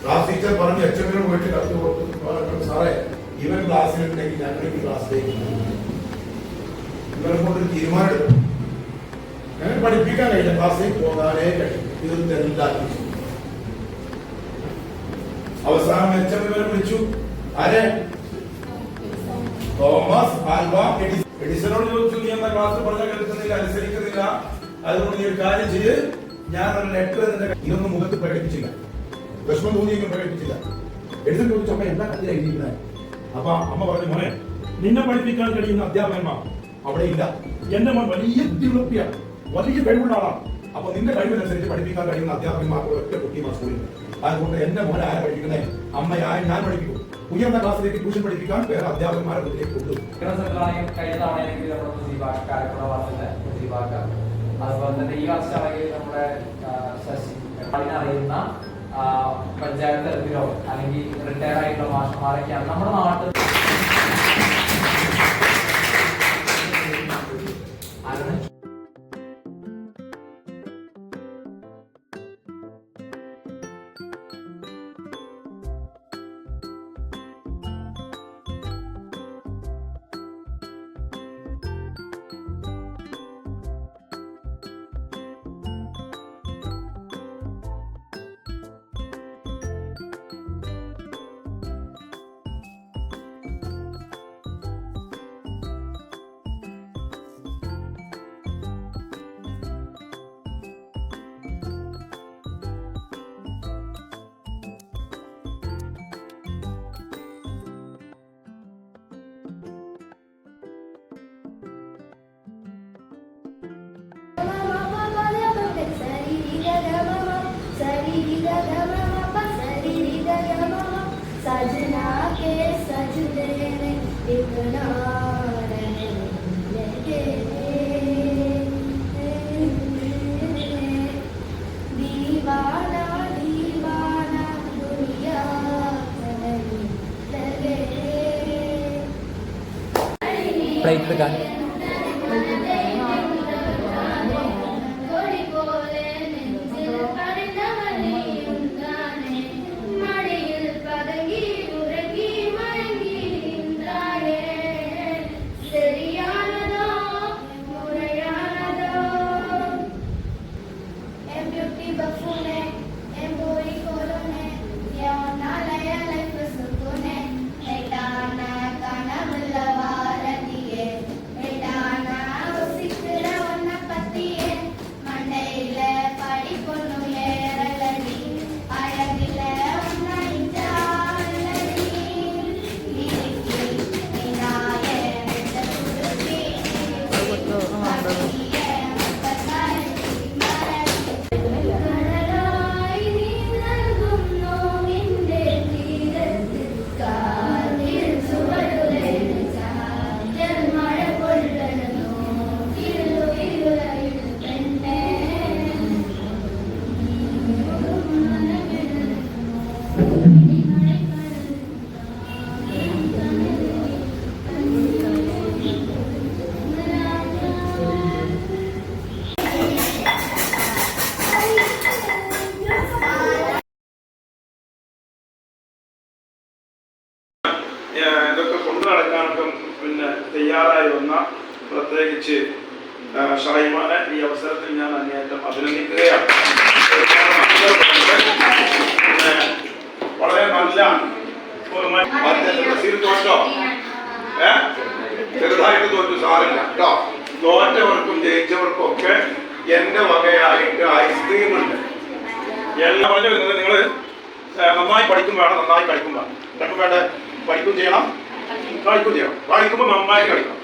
Class teacher പറഞ്ഞ് എച്ചെങ്കിലും പോയിട്ട് കത്ത് കൊടുത്തു, സാറേ ഇവൻ ക്ലാസ്സിലുണ്ടെങ്കിൽ ഞങ്ങൾ ഈ ക്ലാസ്സിലേക്ക് ഇവരെ കൊണ്ടൊരു തീരുമാനം എടുക്കും. ഞങ്ങൾ പഠിപ്പിക്കാൻ കഴിയില്ല, ക്ലാസ്സിലേക്ക് പോകാനേ കഴിയും. ഇത് എന്താക്കി അവസാനം എച്ചം ഇവരെ വിളിച്ചു. ആരെ? തോമസ് ആൽവ എഡിസനോട് ചോദിച്ചു, നീ എന്താ ക്ലാസ് പറഞ്ഞാൽ കേൾക്കുന്നില്ല, അനുസരിക്കുന്നില്ല, അതുകൊണ്ട് നീ ഒരു കാര്യം ചെയ്ത് ഞാൻ ഒരു ലെറ്റർ ഇതൊന്നും മുഖത്ത് പ്രകടിപ്പിച്ചില്ല, വിഷമം തോന്നിയെങ്കിലും പ്രകടിപ്പിച്ചില്ല. എഡിസൺ ചോദിച്ചപ്പോ എന്താ കത്തിൽ എഴുതിയിരുന്നത്? അപ്പൊ അമ്മ പറഞ്ഞു, മോനെ നിന്നെ പഠിപ്പിക്കാൻ കഴിയുന്ന അധ്യാപകന്മാർ അവിടെ ഇല്ല, എന്റെ മോൻ വലിയ ബുദ്ധിയുള്ളപ്പിയാണ്, വലിയ കഴിവുള്ള ആളാണ്. അപ്പൊ നിന്റെ കഴിവിനനുസരിച്ച് പഠിപ്പിക്കാൻ കഴിയുന്ന അധ്യാപകന്മാർ ഒറ്റ കുട്ടിമാർ സ്കൂളിൽ. അതുകൊണ്ട് എന്റെ മോനെ ആരെ പഠിപ്പിക്കുന്നത്? അമ്മയായ ഞാൻ പഠിപ്പിക്കും. ഉയർന്ന ക്ലാസ്സിലേക്ക് ട്യൂഷൻ പഠിപ്പിക്കാൻ വേറെ അധ്യാപകന്മാരെ വീട്ടിലേക്ക് കൊണ്ടുപോകും. അതുപോലെ തന്നെ ഈ വർഷമാണെങ്കിൽ നമ്മുടെ അറിയുന്ന പഞ്ചായത്ത് തലത്തിലോ അല്ലെങ്കിൽ റിട്ടയർ ആയിട്ടുള്ള മാഷന്മാരൊക്കെയാണ് നമ്മുടെ നാട്ടിൽ. सजना के सजदे में एक नार लगे, दीवाना दीवाना दुनिया लगे. Play the gun. ഇതൊക്കെ കൊണ്ടു നടക്കാനൊക്കെ പിന്നെ തയ്യാറായി വന്ന പ്രത്യേകിച്ച് ഷൈമാനെ ഈ അവസരത്തിൽ ഞാൻ അങ്ങേയറ്റം അഭിനന്ദിക്കുകയാണ്. വളരെ നല്ല തോറ്റോ ചെറുതായിട്ട് തോറ്റു സാറില്ല കേട്ടോ. തോറ്റവർക്കും ജയിച്ചവർക്കും ഒക്കെ എന്റെ വകയായിട്ട് ഐസ്ക്രീം ഉണ്ട്. എല്ലാം പറഞ്ഞു വരുന്നത് നിങ്ങൾ നന്നായി പഠിക്കും വേണം, നന്നായി കളിക്കും വേണം. രണ്ടും വേണ്ട, പഠിക്കും ചെയ്യണം, കളിക്കും ചെയ്യണം. കളിക്കുമ്പോൾ നന്നായി കളിക്കണം.